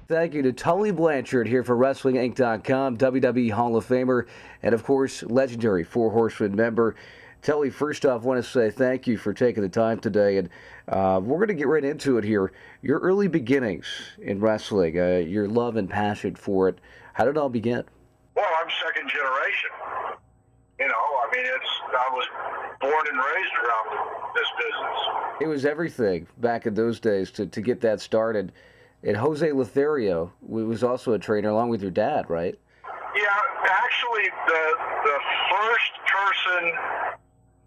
Thank you to Tully Blanchard here for WrestlingInc.com, WWE Hall of Famer, and of course, legendary Four Horsemen member. Tully, first off, I want to say thank you for taking the time today, and we're going to get right into it here. Your early beginnings in wrestling, your love and passion for it, how did it all begin? Well, I'm second generation. You know, I mean, I was born and raised around this business. It was everything back in those days to get that started. And Jose Lothario was also a trainer along with your dad, right? Yeah, actually, the first person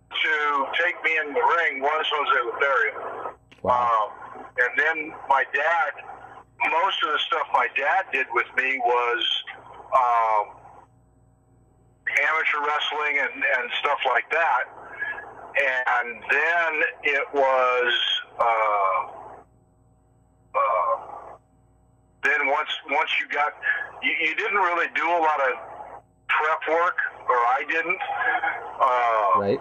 to take me in the ring was Jose Lothario. Wow. And then my dad, most of the stuff my dad did with me was amateur wrestling and stuff like that. And then it was then once you got, you didn't really do a lot of prep work, or I didn't. Right.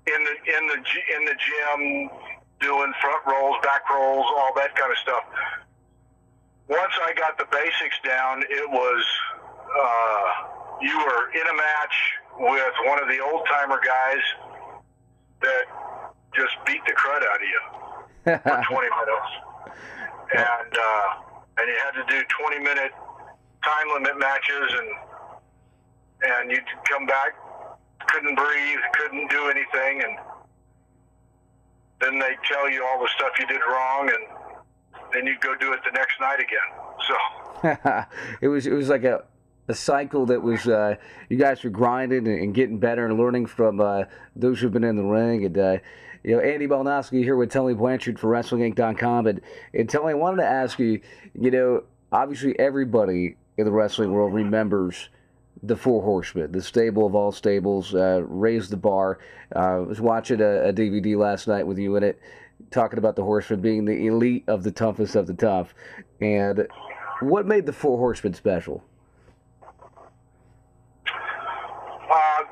In the gym, doing front rolls, back rolls, all that kind of stuff. Once I got the basics down, it was you were in a match with one of the old timer guys that just beat the crud out of you for 20 minutes, and you had to do 20-minute time limit matches, and you'd come back, couldn't breathe, couldn't do anything, and then they'd tell you all the stuff you did wrong, and then you'd go do it the next night again. So it was like a cycle that was you guys were grinding and getting better and learning from those who've been in the ring. And you know, Andy Malnoske here with Tully Blanchard for WrestlingInc.com. And Tully, I wanted to ask you, you know, obviously everybody in the wrestling world remembers the Four Horsemen, the stable of all stables, raised the bar. I was watching a DVD last night with you in it, talking about the Horsemen being the elite of the toughest of the tough. And what made the Four Horsemen special?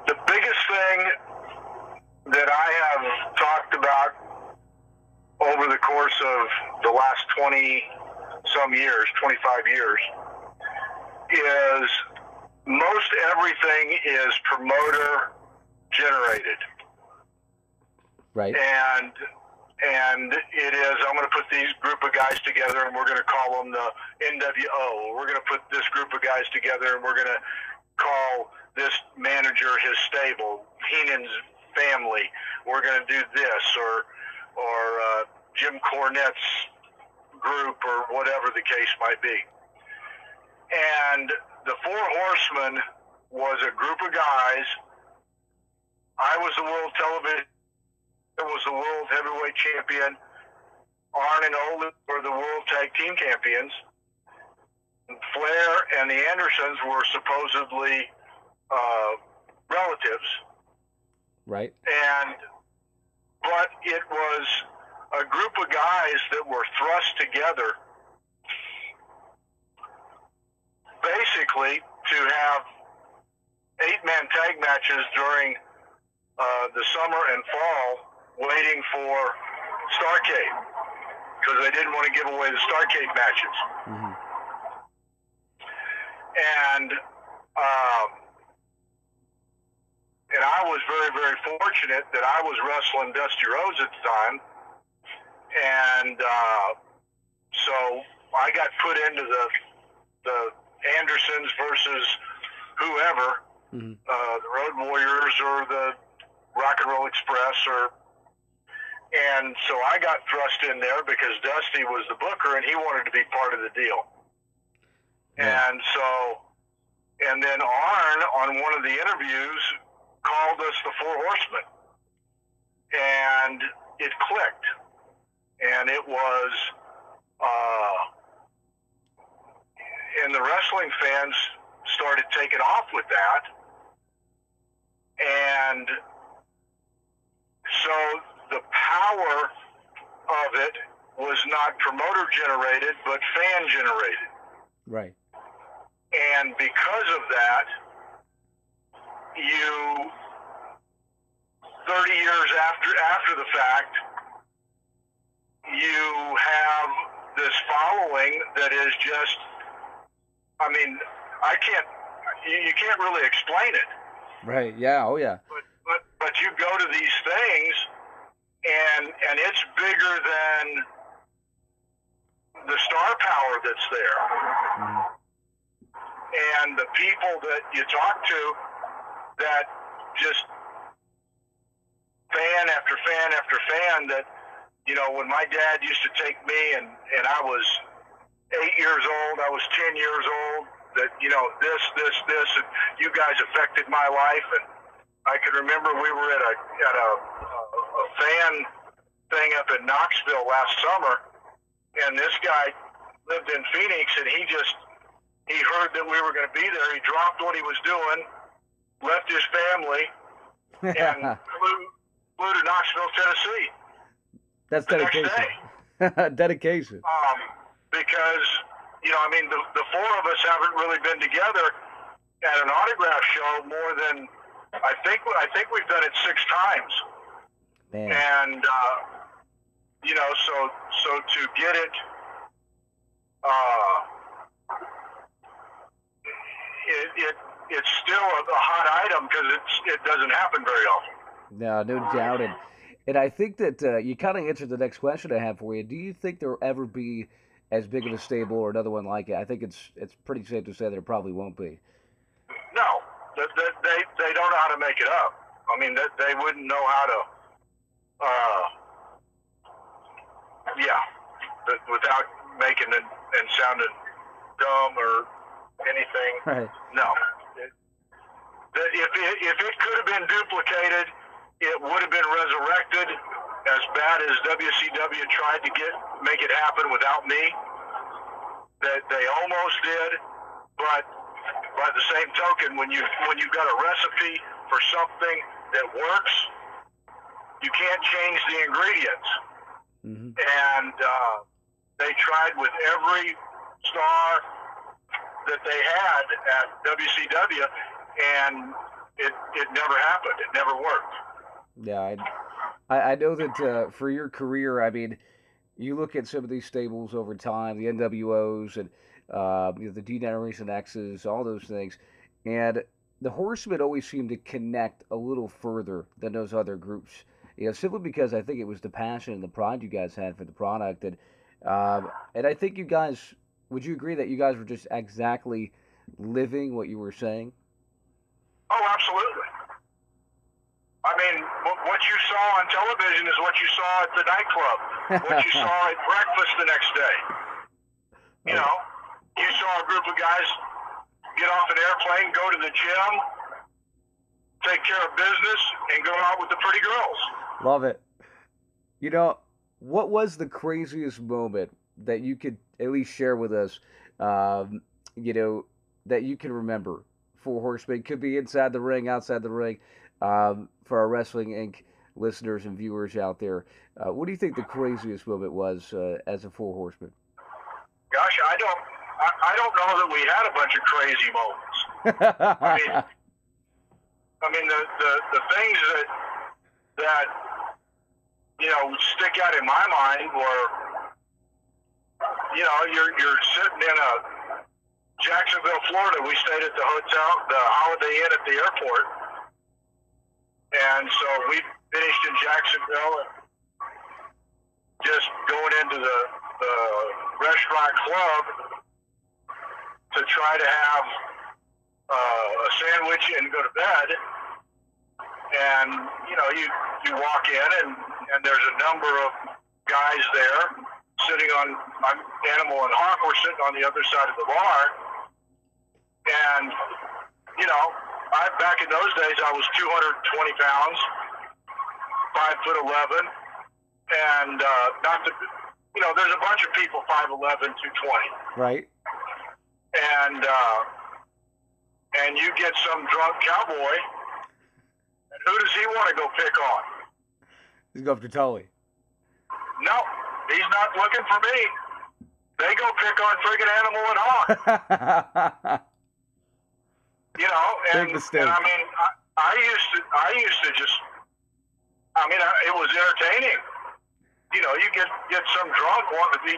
The biggest thing that I have talked about over the course of the last 20-some years, 25 years, is most everything is promoter generated. Right. And it is, I'm going to put these group of guys together and we're going to call them the NWO. We're going to put this group of guys together and we're going to call this manager his stable, Heenan's family. We're going to do this, or Jim Cornette's group, or whatever the case might be. And the Four Horsemen was a group of guys. I was the world television, it was the world heavyweight champion. Arn and Ole were the world tag team champions. Flair and the Andersons were supposedly relatives. Right. But it was a group of guys that were thrust together basically to have 8-man tag matches during the summer and fall, waiting for Starrcade, because they didn't want to give away the Starrcade matches. Mm-hmm. And I was very, very fortunate that I was wrestling Dusty Rhodes at the time. And so I got put into the Andersons versus whoever, the Road Warriors or the Rock and Roll Express, and so I got thrust in there because Dusty was the booker and he wanted to be part of the deal. Yeah. And then Arn, on one of the interviews, called us the Four Horsemen, and it clicked, and it was, and the wrestling fans started taking off with that, and so the power of it was not promoter generated, but fan generated. Right. And because of that, you, 30 years after the fact, you have this following that is just I mean, you can't really explain it. Right. Yeah. Oh, yeah. But you go to these things, and it's bigger than the star power that's there. Mm-hmm. And the people that you talk to that just fan after fan after fan that, you know, when my dad used to take me and I was 8 years old, I was 10 years old, that, you know, this, and you guys affected my life. And I can remember we were at a fan thing up in Knoxville last summer, and this guy lived in Phoenix, and he heard that we were going to be there. He dropped what he was doing, left his family, and flew to Knoxville, Tennessee. That's dedication. Dedication. Because, you know, I mean, the four of us haven't really been together at an autograph show more than, I think we've done it 6 times. Man. And, you know, so to get it, it's still a hot item because it doesn't happen very often. No doubt. And I think that you kind of answered the next question I have for you. Do you think there will ever be as big of a stable or another one like it? I think it's pretty safe to say that it probably won't be. No, they don't know how to make it up. I mean, they wouldn't know how to, without making it and sounding dumb or anything. Right. No. If it could have been duplicated, it would have been resurrected. As bad as WCW tried to make it happen without me, that they almost did. But by the same token, when you've got a recipe for something that works, you can't change the ingredients. Mm-hmm. And they tried with every star that they had at WCW, and it never happened. It never worked. Yeah, I know that for your career, I mean, you look at some of these stables over time, the NWOs and you know, the D-Generation X's, all those things, and the Horsemen always seem to connect a little further than those other groups. You know, simply because I think it was the passion and the pride you guys had for the product, and I think you guys, would you agree that you guys were just exactly living what you were saying? Oh, absolutely. I mean, what you saw on television is what you saw at the nightclub, what you saw at breakfast the next day. You know, you saw a group of guys get off an airplane, go to the gym, take care of business, and go out with the pretty girls. Love it. You know, what was the craziest moment that you could at least share with us, you know, that you can remember? Four Horsemen, could be inside the ring, outside the ring. For our Wrestling Inc. listeners and viewers out there, what do you think the craziest moment was as a Four Horsemen? Gosh, I don't know that we had a bunch of crazy moments. I mean the things that you know stick out in my mind were, you know, you're sitting in Jacksonville, Florida. We stayed at the hotel, the Holiday Inn at the airport. And so we finished in Jacksonville and just going into the restaurant club to try to have a sandwich and go to bed. And, you know, you walk in and there's a number of guys there sitting on Animal and Hawk were sitting on the other side of the bar. And, you know, back in those days, I was 220 pounds, 5'11", and not the, you know, there's a bunch of people 5'11", 220. Right. And you get some drunk cowboy, and who does he want to go pick on? He's going after Tully. No, he's not looking for me. They go pick on friggin' Animal and Hawk. You know, and I mean, I used to just, I mean, it was entertaining. You know, you get some drunk wanting to be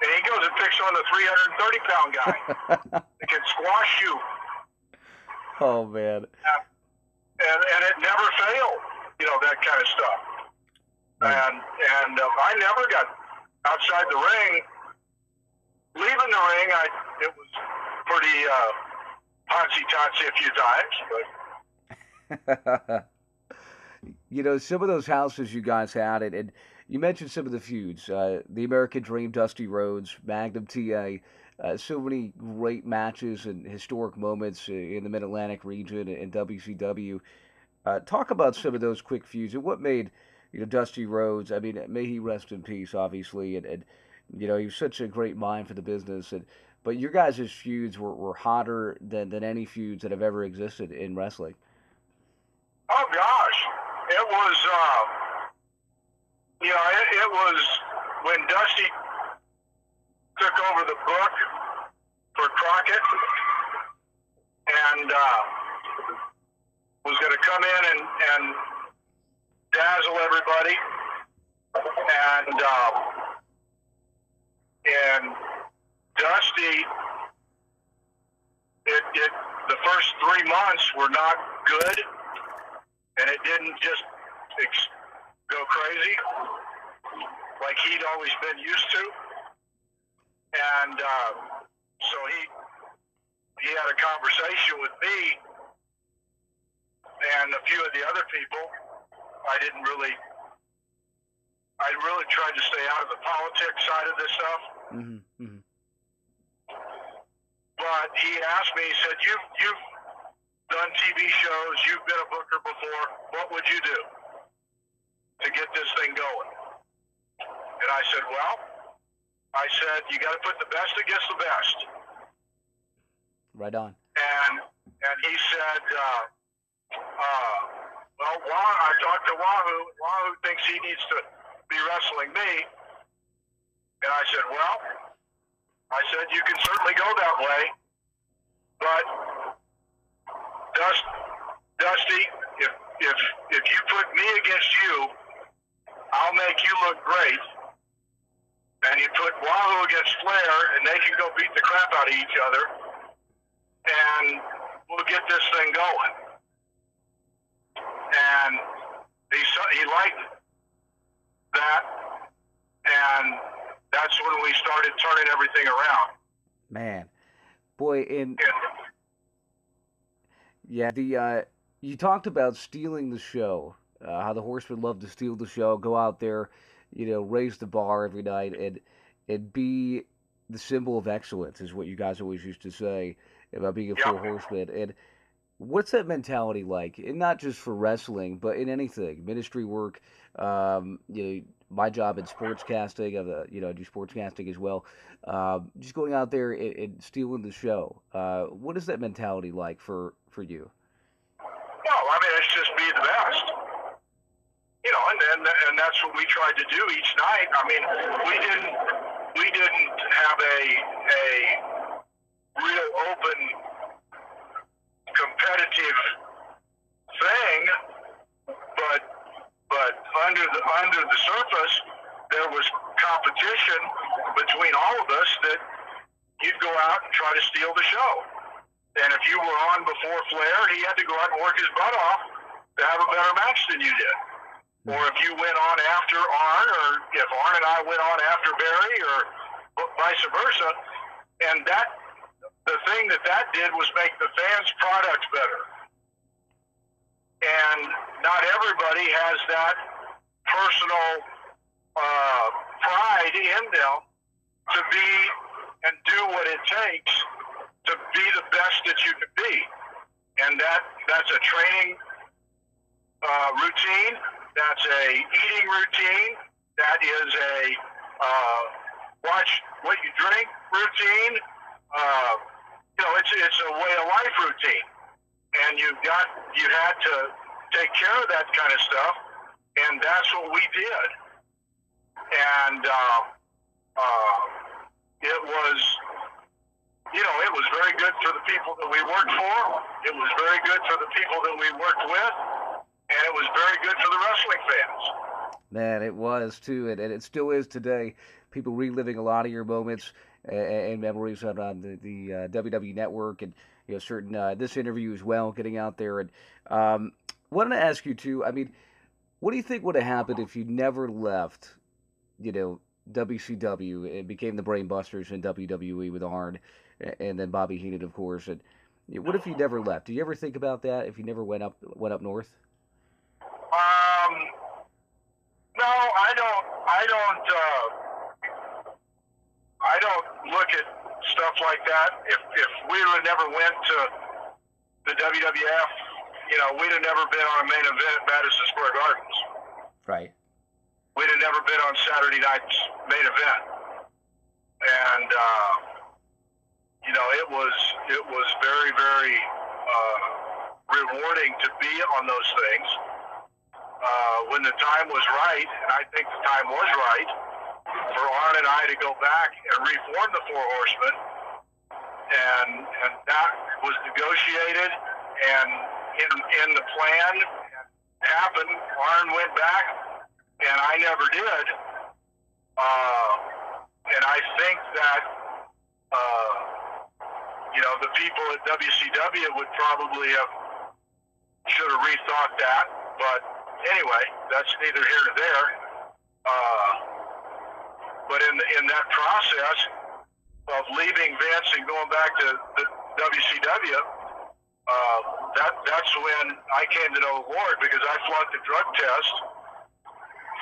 And he goes and picks on the 330-pound guy that can squash you. Oh, man. And it never failed, that kind of stuff. And I never got outside the ring. Leaving the ring, it was pretty potsy-totsy a few times. But some of those houses you guys had, and you mentioned some of the feuds. The American Dream, Dusty Rhodes, Magnum TA, so many great matches and historic moments in the Mid-Atlantic region and WCW. Talk about some of those quick feuds and what made Dusty Rhodes. I mean, may he rest in peace, obviously, and he was such a great mind for the business. But your guys' feuds were hotter than any feuds that have ever existed in wrestling. Oh gosh, it was it was when Dusty took over the book for Crockett and was going to come in and dazzle everybody, and Dusty, the first 3 months were not good, and it didn't just go crazy like he'd always been used to. And so he had a conversation with me and a few of the other people. I really tried to stay out of the politics side of this stuff. Mm-hmm. Mm-hmm. But he asked me, he said, you've done TV shows, you've been a booker before, what would you do to get this thing going? And I said, you got to put the best against the best. Right on. And he said, I talked to Wahoo. Wahoo thinks he needs to be wrestling me. And I said, you can certainly go that way, but Dusty, if you put me against you, I'll make you look great. And you put Wahoo against Flair, and they can go beat the crap out of each other, and we'll get this thing going. And he liked that, and that's when we started turning everything around. Man, boy, you talked about stealing the show, how the Horsemen love to steal the show, go out there, raise the bar every night, and be the symbol of excellence is what you guys always used to say about being a Four Horsemen. And what's that mentality like? And not just for wrestling, but in anything, ministry work. My job in sportscasting, I do sportscasting as well. Just going out there and stealing the show. What is that mentality like for you? Well, I mean, it's just be the best. And that's what we tried to do each night. I mean, we didn't have a real open competitive thing, but under the surface there was competition between all of us that you'd go out and try to steal the show. And if you were on before Flair, he had to go out and work his butt off to have a better match than you did. Or if you went on after Arn, or if Arn and I went on after Barry, or vice versa. And the thing that did was make the fans' product better. And not everybody has that personal pride in them to be and do what it takes to be the best that you can be. And that's a training routine. That's a eating routine. That is a watch what you drink routine. It's a way of life routine, and you had to take care of that kind of stuff, and that's what we did. And it was very good for the people that we worked for. It was very good for the people that we worked with. And it was very good for the wrestling fans. Man, it was too, and it still is today. People reliving a lot of your moments and memories on the WWE Network, and certain this interview as well, getting out there. And wanted to ask you too. I mean, what do you think would have happened if you never left? WCW and became the Brainbusters in WWE with Arn, and then Bobby Heenan, of course. And what if you never left? Do you ever think about that? If you never went up north? No, I don't. I don't look at stuff like that. If we would have never went to the WWF, we'd have never been on a main event at Madison Square Gardens. Right. We'd have never been on Saturday night's main event, and it was very, very rewarding to be on those things when the time was right, and I think the time was right for Arn and I to go back and reform the Four Horsemen, and that was negotiated and in the plan happened. Arn went back, and I never did. And I think that the people at WCW would probably should have rethought that, but anyway, that's neither here nor there. But in that process of leaving Vince and going back to the WCW, that's when I came to know the Lord, because I flunked the drug test.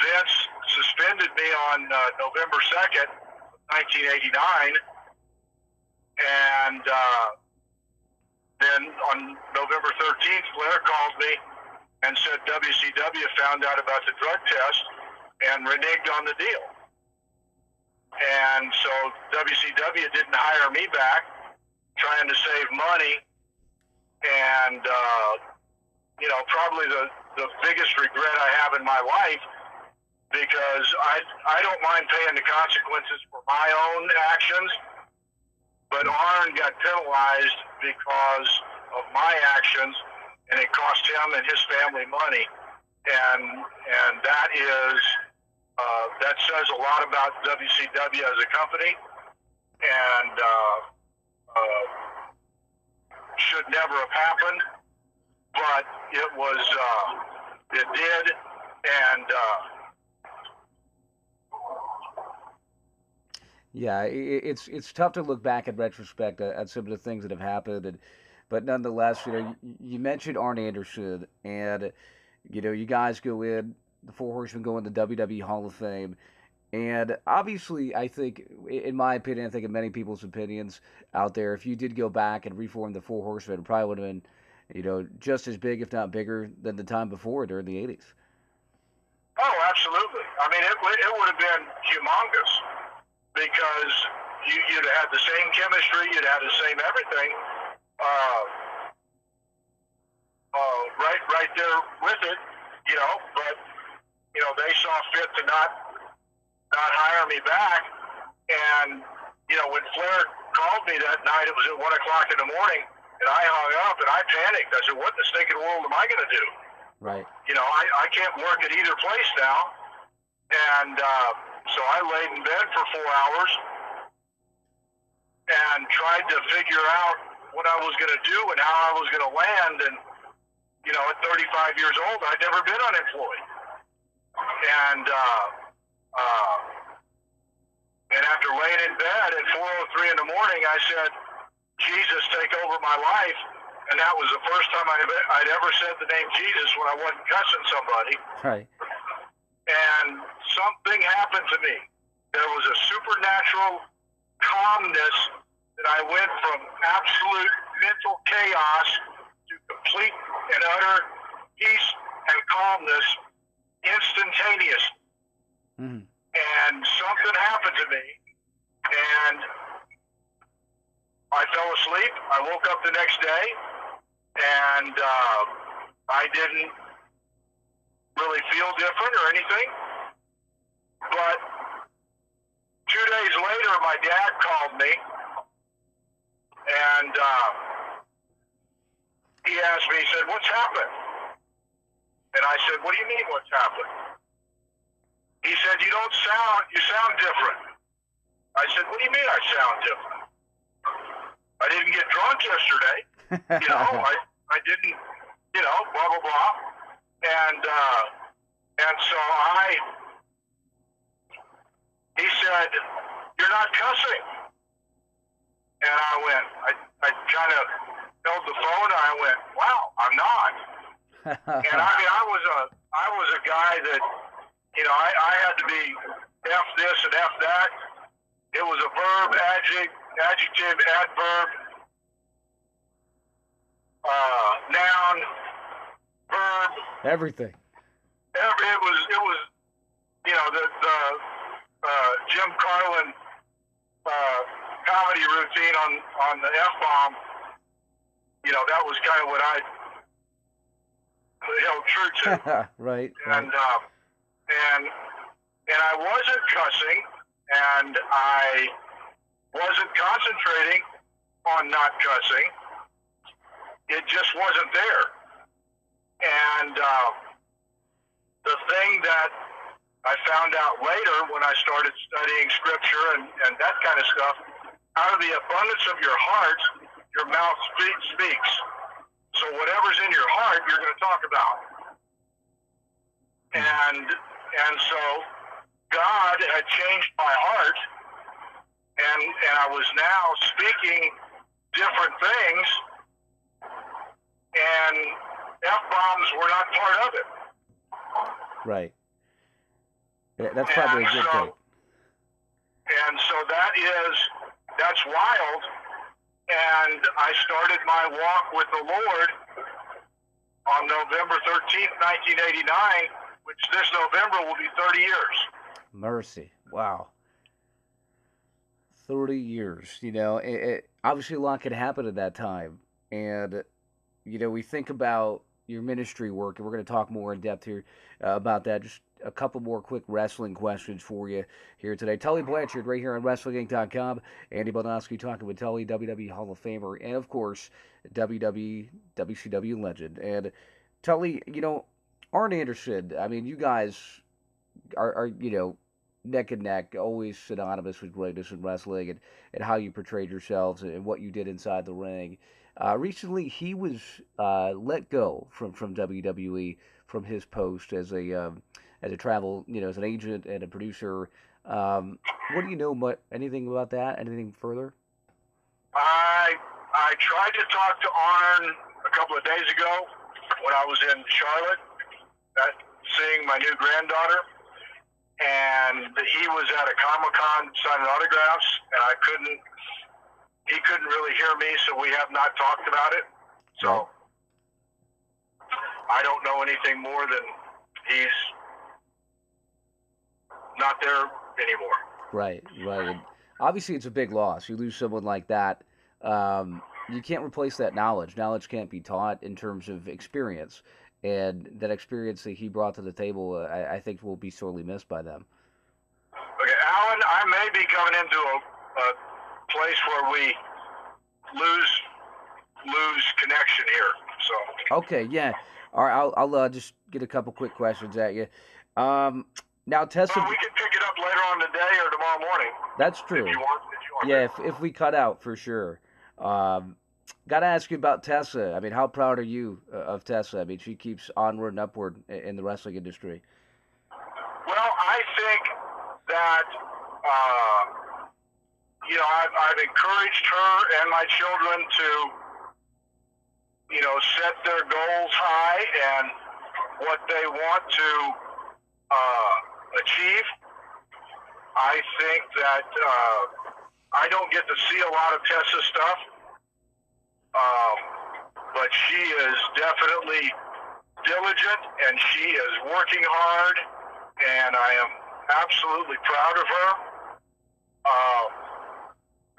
Vince suspended me on November 2nd, 1989, and then on November 13th, Flair called me and said WCW found out about the drug test and reneged on the deal. And so WCW didn't hire me back, trying to save money. And, probably the biggest regret I have in my life, because I don't mind paying the consequences for my own actions, but Arn got penalized because of my actions, and it cost him and his family money. And that is, that says a lot about WCW as a company, and should never have happened, but it did, and yeah, it's tough to look back in retrospect at some of the things that have happened, but nonetheless, you mentioned Arn Anderson, and you guys go in, the Four Horsemen go in the WWE Hall of Fame, and obviously, I think, in my opinion, I think in many people's opinions out there, if you did go back and reform the Four Horsemen, it probably would have been, just as big, if not bigger, than the time before during the 80s. Oh, absolutely. I mean, it would have been humongous, because you'd have had the same chemistry, you'd had the same everything, right there with it, but, they saw fit to not hire me back. And, when Flair called me that night, it was at 1 o'clock in the morning, and I hung up and I panicked. I said, what in the stinking world am I going to do? Right. I can't work at either place now. And so I laid in bed for 4 hours and tried to figure out what I was going to do and how I was going to land. And, at 35 years old, I'd never been unemployed. And after laying in bed at 4:03 in the morning, I said, Jesus, take over my life. And that was the first time I'd ever said the name Jesus when I wasn't cussing somebody. Right. And something happened to me. There was a supernatural calmness that I went from absolute mental chaos to complete and utter peace and calmness instantaneous. Mm-hmm. And something happened to me, and I fell asleep. I woke up the next day, and I didn't really feel different or anything. But 2 days later, my dad called me, and he asked me, he said, what's happened? And I said, what do you mean what's happened? you sound different. I said, what do you mean I sound different? I didn't get drunk yesterday. You know, I didn't, you know, blah, blah, blah. And so he said, you're not cussing. And I went, I kind of held the phone and I went, wow, I'm not. And I mean, I was a guy that, you know, I had to be F this and F that. It was a verb, adjective, adverb, noun, verb. Everything. It was, you know, the Jim Carlin comedy routine on the F-bomb. You know, that was kind of what I held true to. Right. And I wasn't cussing, and I wasn't concentrating on not cussing. It just wasn't there. And the thing that I found out later when I started studying scripture and that kind of stuff, out of the abundance of your heart, your mouth speaks. So whatever's in your heart, you're going to talk about. And so God had changed my heart, and I was now speaking different things, and F-bombs were not part of it. Right. Yeah, that's probably a good thing. And so that's wild. And I started my walk with the Lord on November 13th, 1989, which this November will be 30 years. Mercy. Wow. 30 years. You know, obviously a lot could happen at that time. And, you know, we think about your ministry work, and we're going to talk more in depth here about that. Just a couple more quick wrestling questions for you here today. Tully Blanchard right here on WrestlingInc.com. Andy Malnoske talking with Tully, WWE Hall of Famer, and of course, WWE WCW legend. And Tully, you know, Arn Anderson, I mean, you guys are you know, neck and neck, always synonymous with greatness in wrestling and how you portrayed yourselves and what you did inside the ring. Recently, he was let go from WWE from his post as a travel, you know, as an agent and a producer. What do you know? Anything about that? Anything further? I tried to talk to Arn a couple of days ago when I was in Charlotte, seeing my new granddaughter, and he was at a Comic-Con signing autographs, and he couldn't really hear me, so we have not talked about it. So I don't know anything more than he's not there anymore. Right. And obviously, it's a big loss. You lose someone like that. You can't replace that knowledge. Knowledge can't be taught in terms of experience. And that experience that he brought to the table, I think, will be sorely missed by them. Okay, Alan, I may be coming into a place where we lose connection here. So. Okay, yeah. All right, I'll just get a couple quick questions at you. Now, Tessa. Well, we can pick it up later on today or tomorrow morning. That's true. If you want. Yeah, if we cut out, for sure. Got to ask you about Tessa. I mean, how proud are you of Tessa? I mean, she keeps onward and upward in the wrestling industry. Well, I think that, you know, I've encouraged her and my children to, you know, set their goals high and what they want to achieve. I think that I don't get to see a lot of Tessa stuff. But she is definitely diligent, and she is working hard, and I am absolutely proud of her.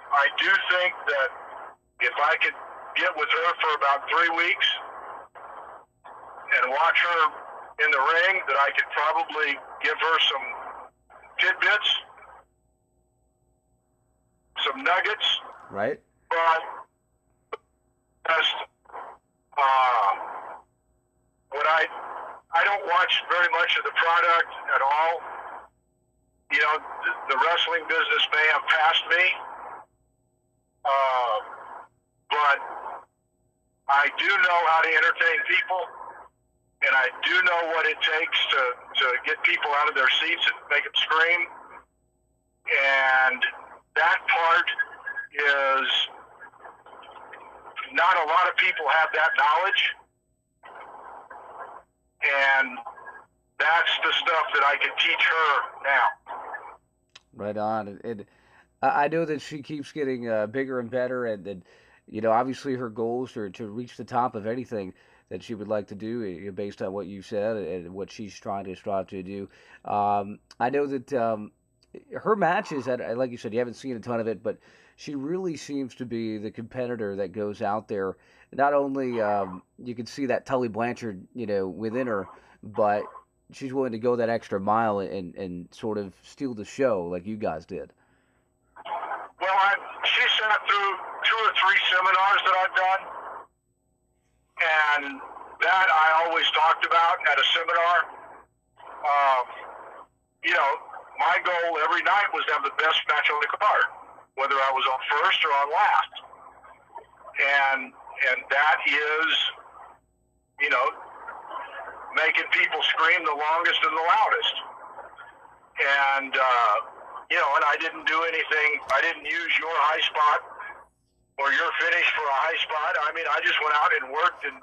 I do think that if I could get with her for about 3 weeks and watch her in the ring, that I could probably give her some tidbits, some nuggets. Right. But just what I don't watch very much of the product at all. you know, the wrestling business may have passed me, but I do know how to entertain people, and I do know what it takes to get people out of their seats and make them scream. And that part is, not a lot of people have that knowledge, and that's the stuff that I can teach her now. Right on. And I know that she keeps getting bigger and better, and you know, obviously her goals are to reach the top of anything that she would like to do, based on what you said and what she's trying to strive to do. I know that her matches, like you said, you haven't seen a ton of it, but she really seems to be the competitor that goes out there. Not only you can see that Tully Blanchard, you know, within her, but she's willing to go that extra mile and sort of steal the show like you guys did. Well, she sat through 2 or 3 seminars that I've done, and that I always talked about at a seminar. You know, my goal every night was to have the best match on the card, whether I was on first or on last. And that is, you know, making people scream the longest and the loudest. And, you know, and I didn't do anything, I didn't use your high spot or your finish for a high spot. I mean, I just went out and worked and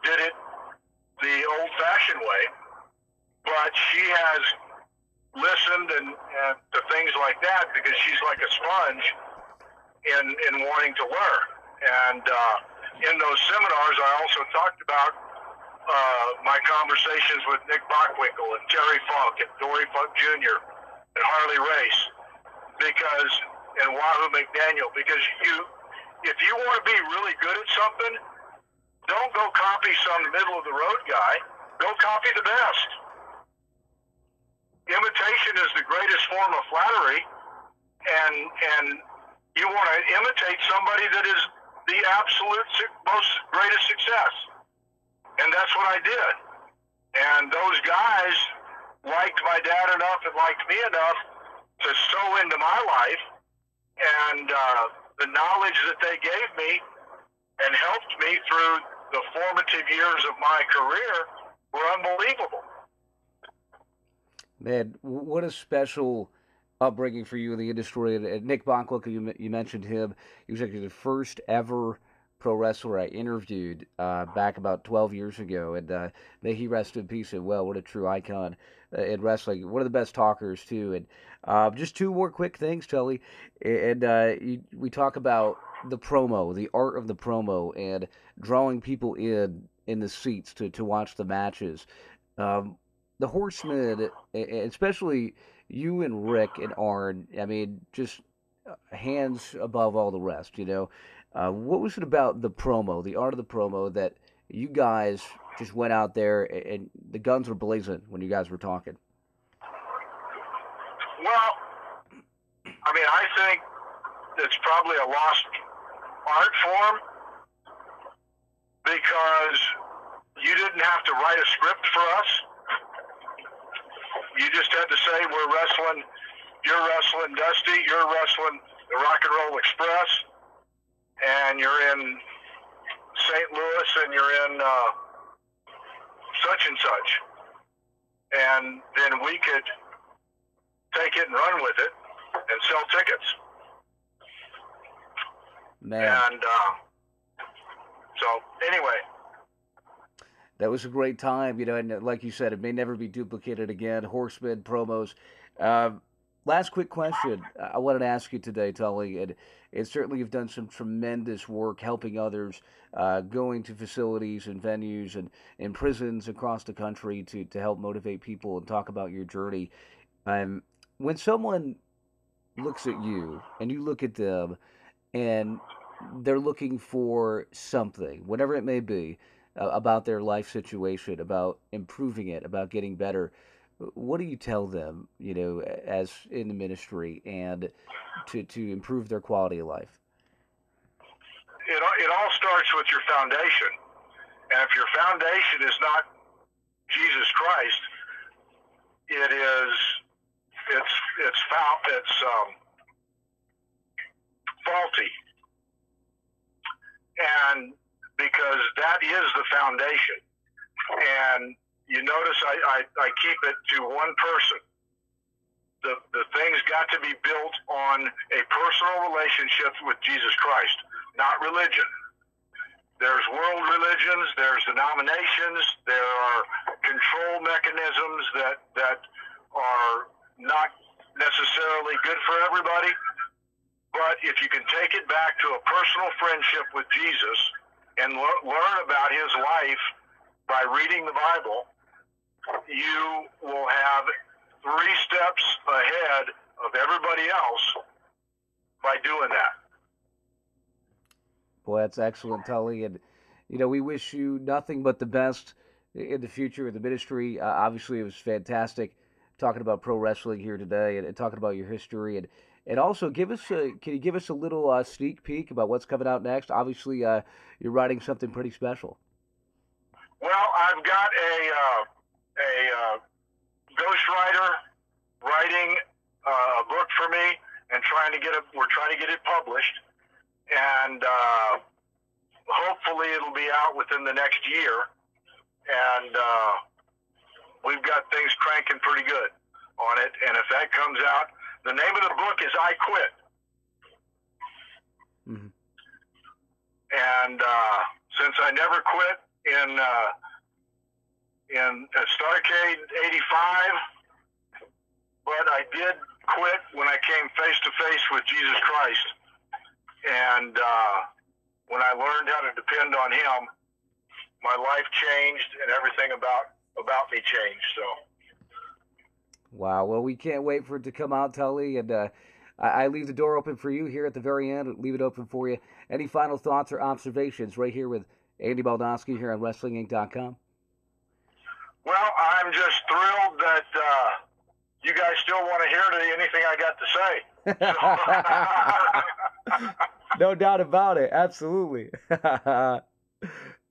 did it the old-fashioned way. But she has listened and to things like that, because she's like a sponge in wanting to learn. And in those seminars, I also talked about my conversations with Nick Bockwinkel and Terry Funk and Dory Funk Jr. and Harley Race, and Wahoo McDaniel, because if you want to be really good at something, don't go copy some middle of the road guy. Go copy the best. Imitation is the greatest form of flattery, and you want to imitate somebody that is the absolute most greatest success. And that's what I did. And those guys liked my dad enough and liked me enough to sow into my life, and the knowledge that they gave me and helped me through the formative years of my career were unbelievable. Man, what a special upbringing for you in the industry. And Nick Bockwinkel, you mentioned him. He was actually the first ever pro wrestler I interviewed back about 12 years ago. And may he rest in peace and well. What a true icon in wrestling. One of the best talkers, too. And just 2 more quick things, Tully. And we talk about the promo, the art of the promo, and drawing people in the seats to watch the matches. The Horsemen, especially you and Rick and Arn, I mean, just hands above all the rest, you know. What was it about the promo, the art of the promo, that you guys just went out there and the guns were blazing when you guys were talking? Well, I mean, I think it's probably a lost art form, because you didn't have to write a script for us. You just had to say, we're wrestling, you're wrestling Dusty, you're wrestling the Rock and Roll Express, and you're in St. Louis, and you're in such and such. And then we could take it and run with it and sell tickets. Man. And so, anyway. That was a great time, you know, and like you said, it may never be duplicated again. Horsemen, promos. Last quick question I wanted to ask you today, Tully, and certainly you've done some tremendous work helping others, going to facilities and venues and prisons across the country to help motivate people and talk about your journey. When someone looks at you and you look at them and they're looking for something, whatever it may be, about their life situation, about improving it, about getting better, what do you tell them, you know, as in the ministry and to improve their quality of life? It all starts with your foundation. And if your foundation is not Jesus Christ, it's faulty, and because that is the foundation. And you notice I keep it to one person. The thing's got to be built on a personal relationship with Jesus Christ, not religion. There's world religions, there's denominations, there are control mechanisms that are not necessarily good for everybody. But if you can take it back to a personal friendship with Jesus and learn about his life by reading the Bible, you will have 3 steps ahead of everybody else by doing that. Boy, that's excellent, Tully. And, you know, we wish you nothing but the best in the future of the ministry. Obviously, it was fantastic talking about pro wrestling here today and talking about your history. And also, can you give us a little sneak peek about what's coming out next? Obviously, you're writing something pretty special. Well, I've got a ghostwriter writing a book for me and we're trying to get it published. And hopefully it'll be out within the next year. And we've got things cranking pretty good on it. And if that comes out, the name of the book is I Quit. Mm-hmm. And since I never quit in Starrcade '85, but I did quit when I came face to face with Jesus Christ. And when I learned how to depend on him, my life changed and everything about me changed. So. Wow. Well, we can't wait for it to come out, Tully. And I leave the door open for you here at the very end. Leave it open for you. Any final thoughts or observations right here with Andy Malnoske here on WrestlingInc.com? Well, I'm just thrilled that you guys still want to hear anything I got to say. No doubt about it. Absolutely.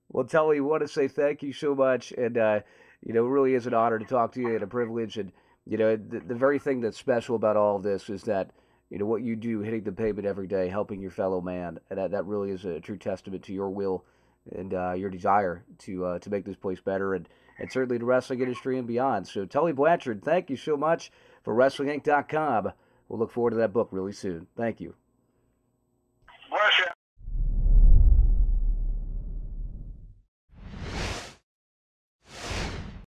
Well, Tully, we want to say thank you so much. And, you know, it really is an honor to talk to you and a privilege. And, you know, the very thing that's special about all of this is that, you know, what you do, hitting the pavement every day, helping your fellow man, and that really is a true testament to your will and your desire to make this place better and certainly the wrestling industry and beyond. So, Tully Blanchard, thank you so much for WrestlingInc.com. We'll look forward to that book really soon. Thank you.